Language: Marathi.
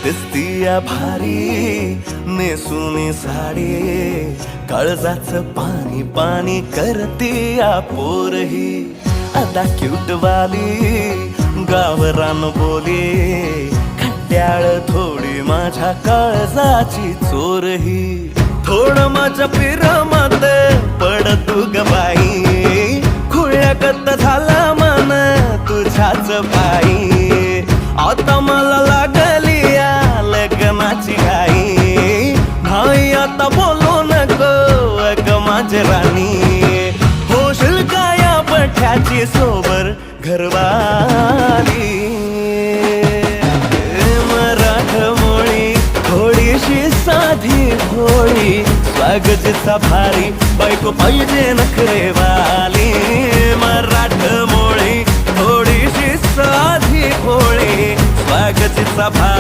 दिसतीया भारी नेसुनी साडी, काळजाच पाणी पाणी करतीया पोरही. अदा क्यूट वाली गावरान बोली, खट्याळ थोडी माझ्या काळजाची चोरही. थोड माझ्या पिरामात पड तू ग बाई, खुळ्यागत झाला मन तुझ्याच पायी. आता मला लागली या लग्नाची घाई, नाही आता बोलू नको अग माझी राणी. होशील का या पठ्याची सोबर घरवाली. मराठमोळी थोडीशी साधी भोळी, स्वागताचा भारी बायको पाहिजे नखरेवाली. मराठमोळी थोडीशी साधी भोळी, स्वागताचा भारी